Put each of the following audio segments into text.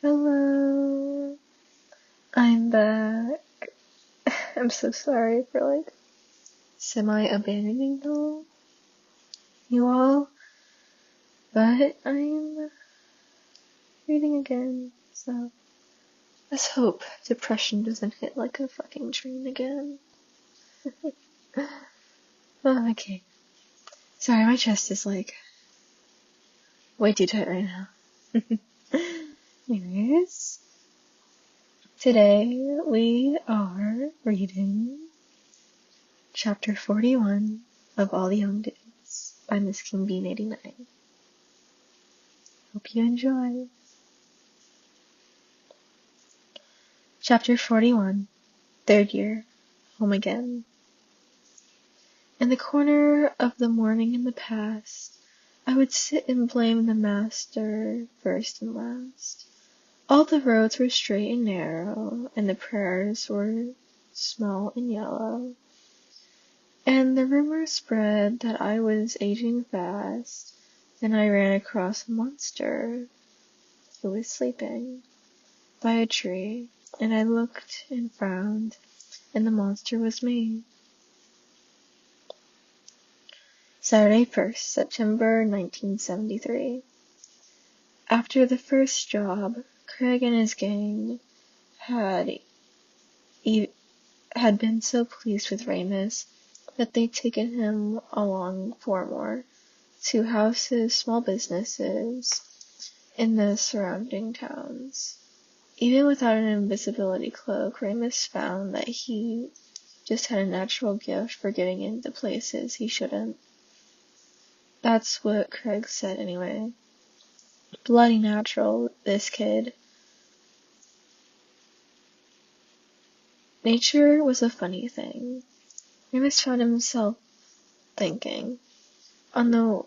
Hello, I'm back. I'm so sorry for semi-abandoning you all, but I'm reading again, so let's hope depression doesn't hit like a fucking train again. Oh, okay. Sorry, my chest is way too tight right now. Anyways, today we are reading Chapter 41 of All the Young Dudes by MsKingBean89. Hope you enjoy. Chapter 41, Third Year, Home Again. In the corner of the morning in the past, I would sit and blame the master first and last. All the roads were straight and narrow, and the prayers were small and yellow. And the rumor spread that I was aging fast. Then I ran across a monster who was sleeping by a tree, and I looked and frowned, and the monster was me. Saturday 1st, September 1973. After the first job, Craig and his gang had been so pleased with Ramus that they'd taken him along for more, to houses, small businesses in the surrounding towns. Even without an invisibility cloak, Ramus found that he just had a natural gift for getting into places he shouldn't. That's what Craig said anyway. Bloody natural, this kid. Nature was a funny thing. Ramus found himself thinking. On the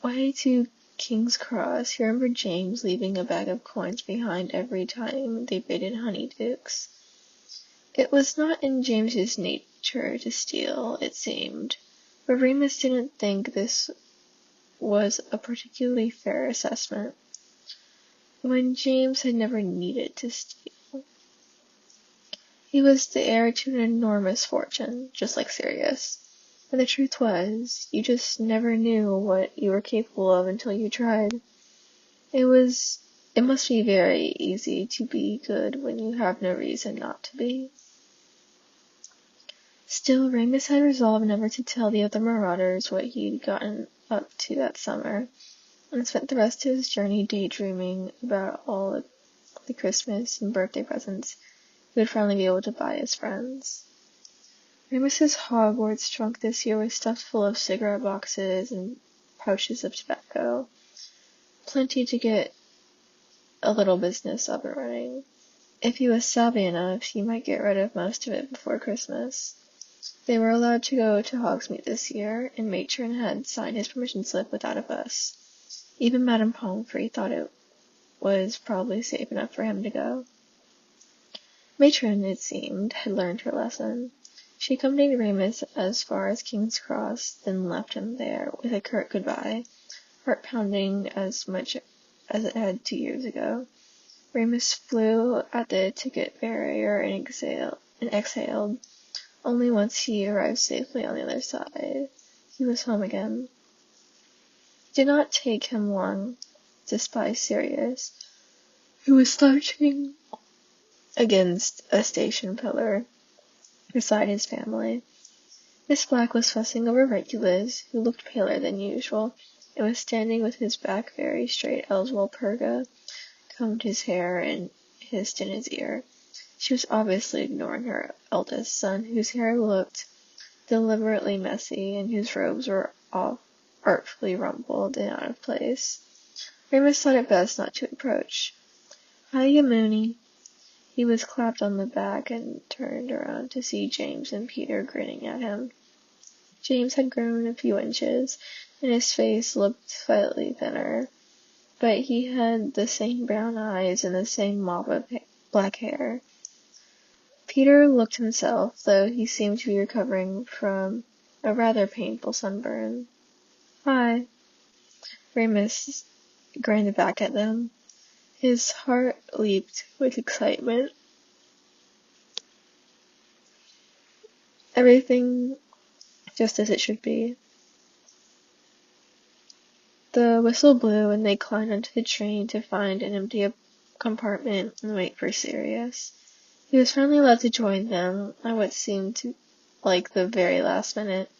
way to King's Cross, he remembered James leaving a bag of coins behind every time they baited honeydukes. It was not in James's nature to steal, it seemed, but Ramus didn't think this was a particularly fair assessment, when James had never needed to steal. He was the heir to an enormous fortune, just like Sirius. But the truth was, you just never knew what you were capable of until you tried. It must be very easy to be good when you have no reason not to be. Still, Ramus had resolved never to tell the other marauders what he'd gotten up to that summer, and spent the rest of his journey daydreaming about all the Christmas and birthday presents he would finally be able to buy his friends. Ramus's Hogwarts trunk this year was stuffed full of cigarette boxes and pouches of tobacco. Plenty to get a little business up and running. If he was savvy enough, he might get rid of most of it before Christmas. They were allowed to go to Hogsmeade this year, and Matron had signed his permission slip without a fuss. Even Madame Pomfrey thought it was probably safe enough for him to go. Matron, it seemed, had learned her lesson. She accompanied Ramus as far as King's Cross, then left him there with a curt goodbye, heart pounding as much as it had 2 years ago. Ramus flew at the ticket barrier and exhaled. Only once he arrived safely on the other side, he was home again. It did not take him long to spy Sirius, who was slouching against a station pillar beside his family. Miss Black was fussing over Regulus, who looked paler than usual, and was standing with his back very straight as while Purga combed his hair and hissed in his ear. She was obviously ignoring her eldest son, whose hair looked deliberately messy and whose robes were all artfully rumpled and out of place. Ramus thought it best not to approach. "Hiya, Moony." He was clapped on the back and turned around to see James and Peter grinning at him. James had grown a few inches, and his face looked slightly thinner, but he had the same brown eyes and the same mop of black hair. Peter looked himself, though he seemed to be recovering from a rather painful sunburn. "Hi." Ramus grinned back at them. His heart leaped with excitement. Everything just as it should be. The whistle blew and they climbed onto the train to find an empty compartment and wait for Sirius. He was finally allowed to join them at what seemed like the very last minute,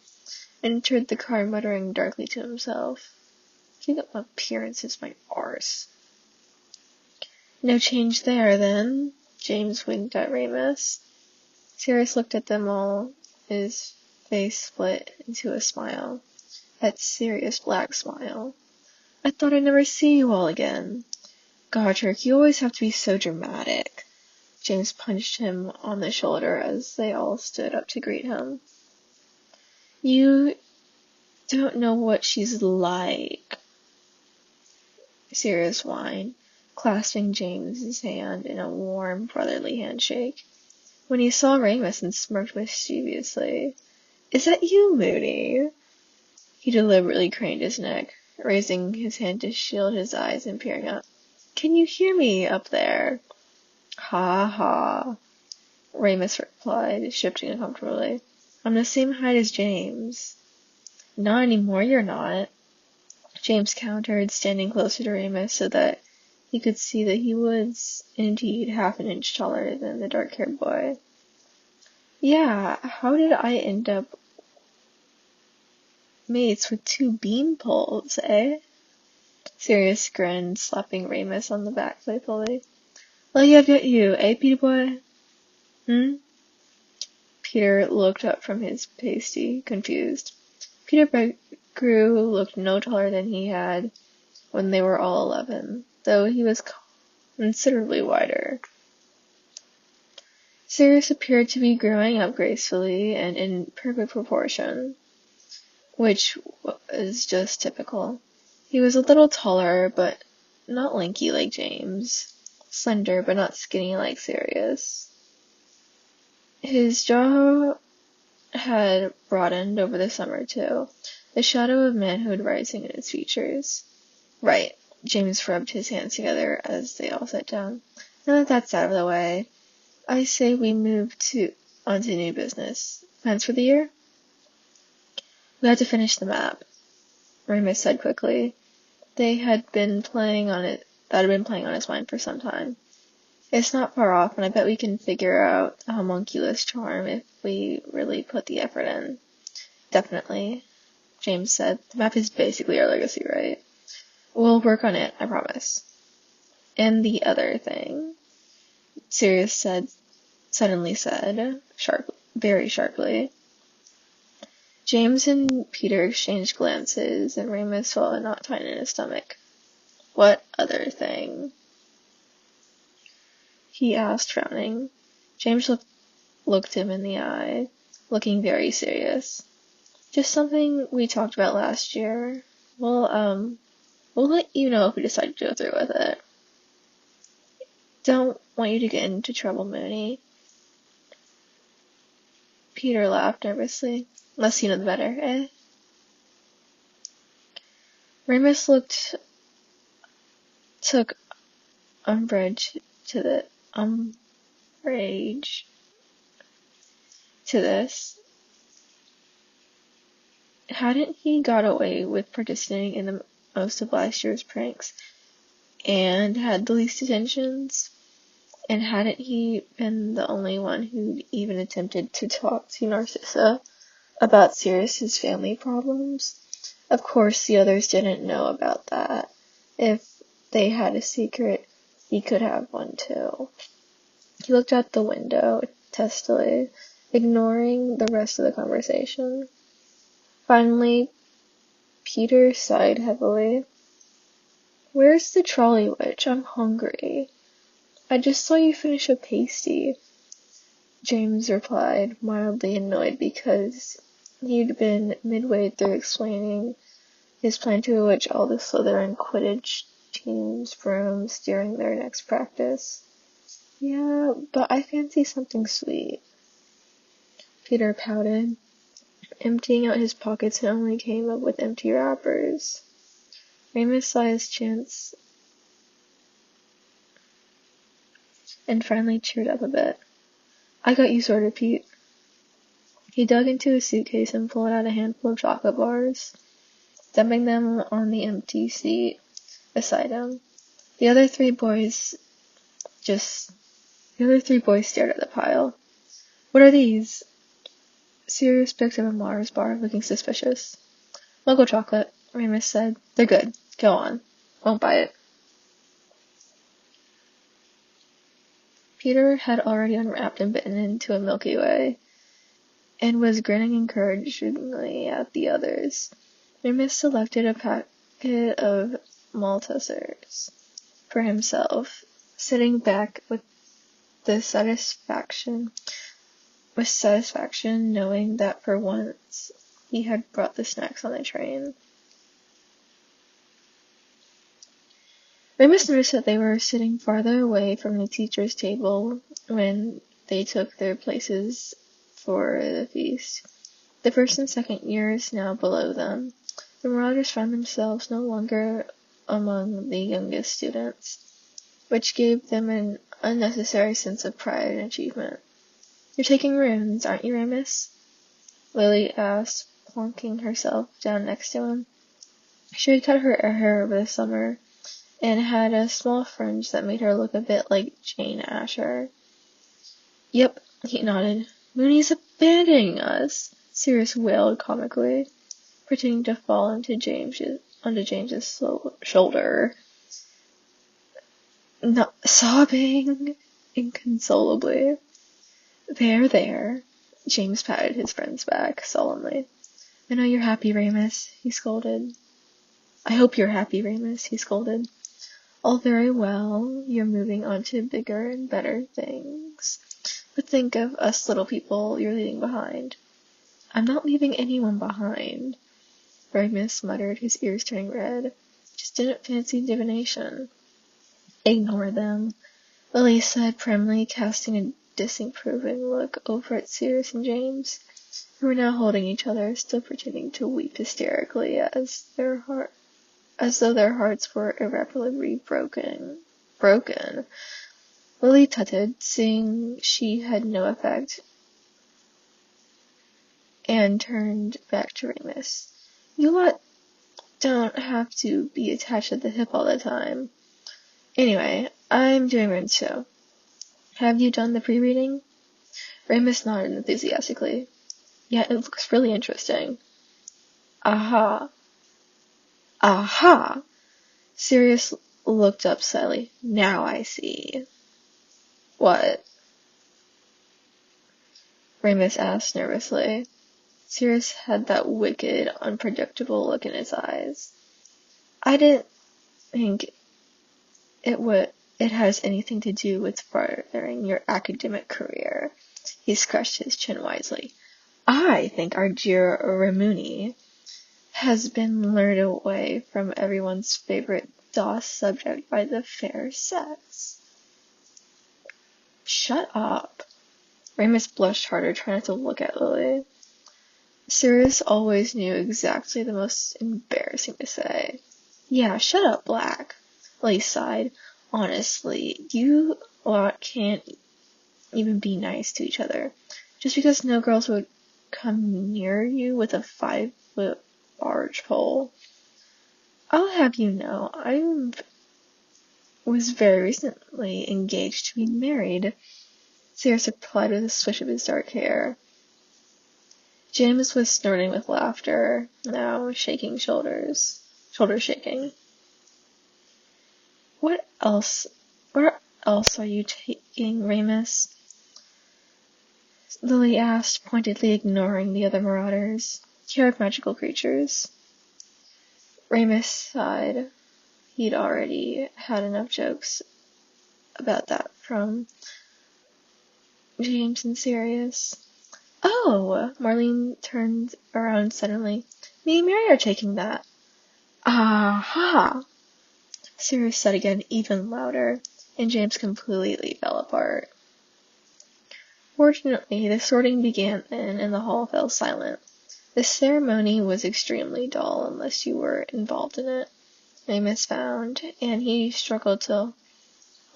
and entered the car muttering darkly to himself. Keep up appearances, my arse. No change there, then. James winked at Remus. Sirius looked at them all, his face split into a smile. That serious black smile. I thought I'd never see you all again. Godric, you always have to be so dramatic. James punched him on the shoulder as they all stood up to greet him. You don't know what she's like, Sirius whined, clasping James's hand in a warm, brotherly handshake. When he saw Remus and smirked mischievously, Is that you, Moody? He deliberately craned his neck, raising his hand to shield his eyes and peering up. Can you hear me up there? Ha ha, Remus replied, shifting uncomfortably. I'm the same height as James. Not anymore, you're not, James countered, standing closer to Remus so that he could see that he was indeed half an inch taller than the dark-haired boy. Yeah, how did I end up mates with two beanpoles, eh? Sirius grinned, slapping Remus on the back playfully. Well, you have you, eh, Peter boy? Peter looked up from his pasty, confused. Peter Pettigrew looked no taller than he had when they were all 11, though he was considerably wider. Sirius appeared to be growing up gracefully and in perfect proportion, which was just typical. He was a little taller, but not lanky like James, slender but not skinny like Sirius. His jaw had broadened over the summer, too, the shadow of manhood rising in his features. Right, James rubbed his hands together as they all sat down. Now that that's out of the way, I say we move on to new business. Plans for the year? We had to finish the map, Remus said quickly. That had been playing on his mind for some time. It's not far off, and I bet we can figure out a homunculus charm if we really put the effort in. Definitely, James said. The map is basically our legacy, right? We'll work on it, I promise. And the other thing, Sirius suddenly said, very sharply. James and Peter exchanged glances, and Remus felt a knot tighten in his stomach. What other thing? He asked, frowning. James looked him in the eye, looking very serious. Just something we talked about last year. We'll let you know if we decide to go through with it. Don't want you to get into trouble, Mooney. Peter laughed nervously. Less you know the better, eh? Remus took umbrage to this. Hadn't he got away with participating in the most of last year's pranks, and had the least attentions? And hadn't he been the only one who'd even attempted to talk to Narcissa about Sirius's family problems? Of course, the others didn't know about that. If they had a secret, he could have one too. He looked out the window testily, ignoring the rest of the conversation. Finally, Peter sighed heavily. Where's the trolley witch? I'm hungry. I just saw you finish a pasty, James replied, mildly annoyed because he'd been midway through explaining his plan to bewitch all the Slytherin Quidditch team's brooms during their next practice. Yeah, but I fancy something sweet. Peter pouted, emptying out his pockets and only came up with empty wrappers. Remus saw his chance and finally cheered up a bit. I got you sorted, Pete. He dug into his suitcase and pulled out a handful of chocolate bars, dumping them on the empty seat beside him. The other three boys stared at the pile. What are these? Sirius picked up a Mars bar, looking suspicious. Local chocolate, Remus said. They're good. Go on. Won't buy it. Peter had already unwrapped and bitten into a Milky Way, and was grinning encouragingly at the others. Remus selected a packet of Maltesers for himself, sitting back with satisfaction knowing that for once he had brought the snacks on the train. Remus noticed that they were sitting farther away from the teacher's table when they took their places for the feast. The first and second years now below them. The Marauders found themselves no longer among the youngest students, which gave them an unnecessary sense of pride and achievement. You're taking runes, aren't you, Remus? Lily asked, plonking herself down next to him. She had cut her hair over the summer, and had a small fringe that made her look a bit like Jane Asher. Yep, he nodded. Mooney's abandoning us, Sirius wailed comically, pretending to fall onto James's shoulder. Not sobbing inconsolably. There, James patted his friend's back solemnly. I know you're happy, Remus, he scolded. I hope you're happy, Remus, he scolded. All very well, you're moving on to bigger and better things. But think of us little people you're leaving behind. I'm not leaving anyone behind, Remus muttered, his ears turning red. Just didn't fancy divination. Ignore them, Lily said primly, casting a disapproving look over at Sirius and James, who were now holding each other, still pretending to weep hysterically as though their hearts were irreparably broken. Lily tutted, seeing she had no effect, and turned back to Remus. You lot don't have to be attached at the hip all the time. Anyway, I'm doing runes too. Have you done the pre-reading? Remus nodded enthusiastically. Yeah, it looks really interesting. Aha! Sirius looked up slyly. Now I see. What? Remus asked nervously. Sirius had that wicked, unpredictable look in his eyes. I didn't think it has anything to do with furthering your academic career. He scratched his chin wisely. I think our dear Ramuni has been lured away from everyone's favorite DOS subject by the fair sex. Shut up. Remus blushed harder, trying not to look at Lily. Sirius always knew exactly the most embarrassing to say. Yeah, shut up, Black. Lily sighed. Honestly, you lot can't even be nice to each other. Just because no girls would come near you with a 5-foot barge pole. I'll have you know, I was very recently engaged to be married, Sirius replied with a swish of his dark hair. James was snorting with laughter, now shoulder shaking. Where else are you taking, Remus? Lily asked, pointedly ignoring the other Marauders. Care of magical creatures. Remus sighed. He'd already had enough jokes about that from James and Sirius. Oh! Marlene turned around suddenly. Me and Mary are taking that. Aha! Sirius said again, even louder, and James completely fell apart. Fortunately, the sorting began then, and the hall fell silent. The ceremony was extremely dull unless you were involved in it, Remus found, and he struggled to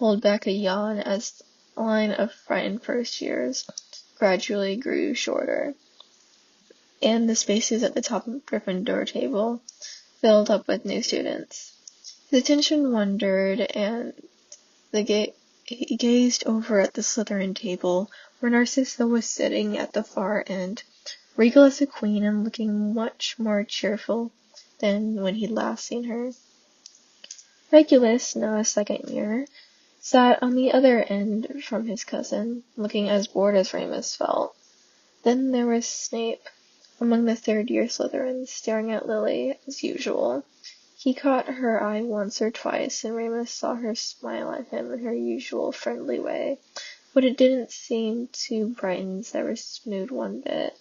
pulled back a yawn as the line of frightened first years gradually grew shorter, and the spaces at the top of Gryffindor table filled up with new students. His attention wandered, and he gazed over at the Slytherin table, where Narcissa was sitting at the far end, regal as a queen and looking much more cheerful than when he'd last seen her. Regulus, now a second year, sat on the other end from his cousin, looking as bored as Remus felt. Then there was Snape, among the third-year Slytherins, staring at Lily as usual. He caught her eye once or twice, and Remus saw her smile at him in her usual friendly way, but it didn't seem to brighten Severus' mood one bit.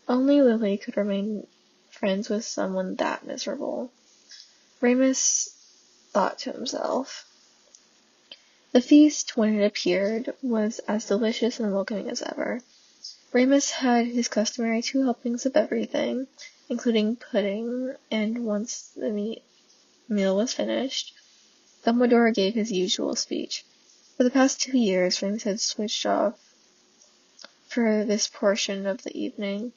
Only Lily could remain friends with someone that miserable, Remus thought to himself. The feast, when it appeared, was as delicious and welcoming as ever. Remus had his customary 2 helpings of everything, including pudding, and once the meal was finished, Dumbledore gave his usual speech. For the past 2 years, Remus had switched off for this portion of the evening,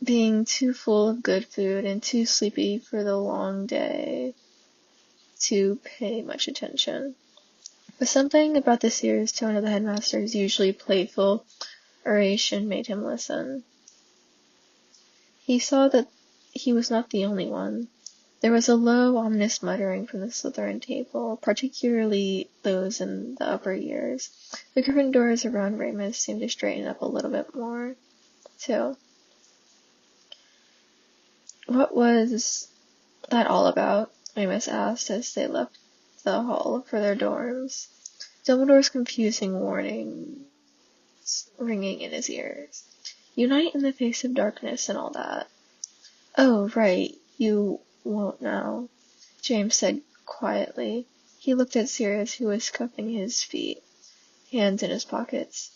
being too full of good food and too sleepy for the long day to pay much attention. But something about the serious tone of the headmaster's usually playful oration made him listen. He saw that he was not the only one. There was a low, ominous muttering from the Slytherin table, particularly those in the upper years. The Gryffindors around Remus seemed to straighten up a little bit more, too. What was that all about? Remus asked as they left the hall for their dorms, Dumbledore's confusing warnings ringing in his ears. Unite in the face of darkness and all that. Oh, right, you won't now, James said quietly. He looked at Sirius, who was cupping his feet, hands in his pockets.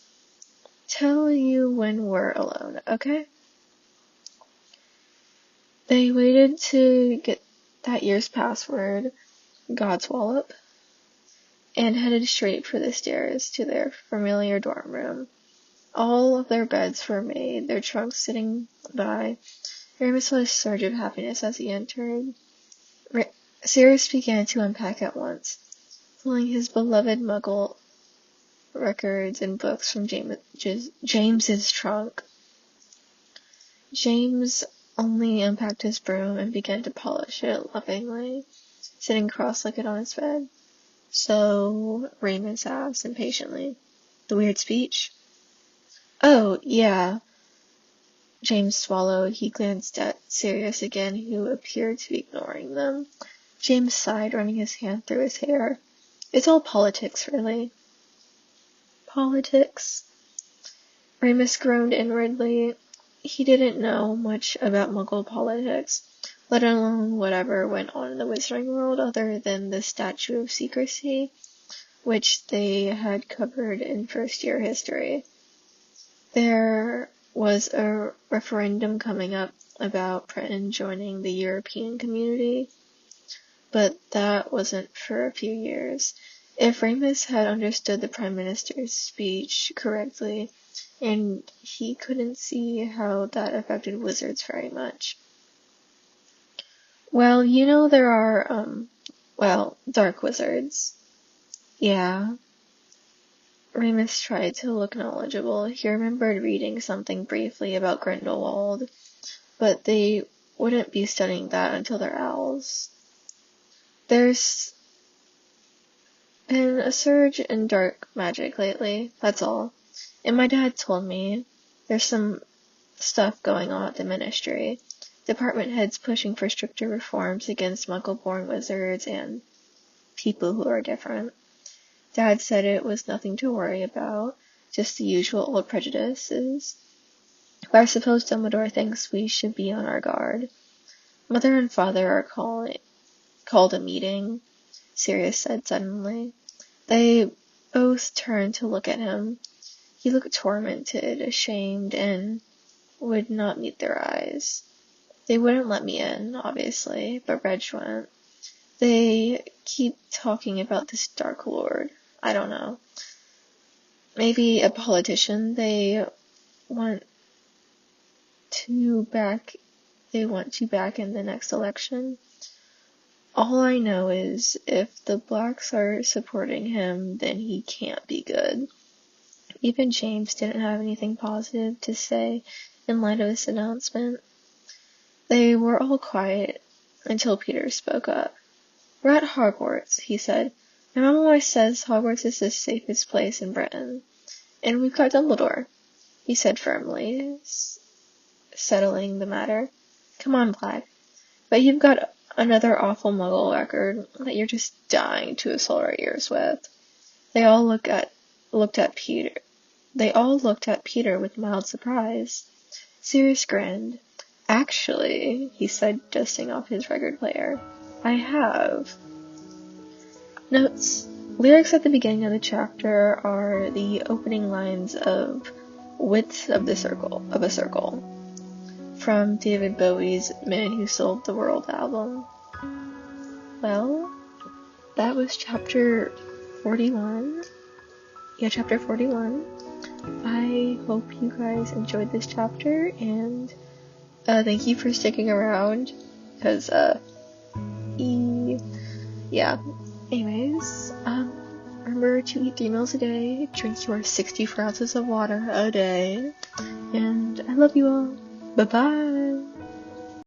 Tell you when we're alone, okay? They waited to get that year's password, Godswallop, and headed straight for the stairs to their familiar dorm room. All of their beds were made, their trunks sitting by. Remus felt a surge of happiness as he entered. Sirius began to unpack at once, pulling his beloved Muggle records and books from James's trunk. James only unpacked his broom and began to polish it lovingly, sitting cross-legged on his bed. So, Remus asked impatiently, the weird speech? Oh, yeah. James swallowed. He glanced at Sirius again, who appeared to be ignoring them. James sighed, running his hand through his hair. It's all politics, really. Politics? Remus groaned inwardly. He didn't know much about Muggle politics, let alone whatever went on in the Wizarding World other than the Statue of Secrecy, which they had covered in first-year history. There was a referendum coming up about Britain joining the European community, but that wasn't for a few years. If Remus had understood the Prime Minister's speech correctly, and he couldn't see how that affected wizards very much. Well, you know there are, dark wizards. Yeah. Remus tried to look knowledgeable. He remembered reading something briefly about Grindelwald, but they wouldn't be studying that until they're owls. There's been a surge in dark magic lately, that's all. And my dad told me there's some stuff going on at the Ministry. Department heads pushing for stricter reforms against Muggle-born wizards and people who are different. Dad said it was nothing to worry about, just the usual old prejudices. But I suppose Dumbledore thinks we should be on our guard. Mother and Father are called a meeting, Sirius said suddenly. They both turned to look at him. He looked tormented, ashamed, and would not meet their eyes. They wouldn't let me in, obviously, but Reg went. They keep talking about this Dark Lord. I don't know. Maybe a politician they want to back in the next election. All I know is if the blacks are supporting him, then he can't be good. Even James didn't have anything positive to say in light of this announcement. They were all quiet until Peter spoke up. "We're at Hogwarts," he said. "My mom always says Hogwarts is the safest place in Britain. And we've got Dumbledore," he said firmly, settling the matter. "Come on, Black. But you've got another awful Muggle record that you're just dying to assault our ears with." They all looked at Peter. They all looked at Peter with mild surprise. Sirius grinned. "Actually," he said, dusting off his record player, "I have." Notes. Lyrics at the beginning of the chapter are the opening lines of "Width of a Circle" from David Bowie's Man Who Sold the World album. Well, that was chapter 41. Yeah, chapter 41. I hope you guys enjoyed this chapter, and thank you for sticking around, because, yeah. Anyways, remember to eat 3 meals a day, drink your 64 ounces of water a day, and I love you all. Bye-bye!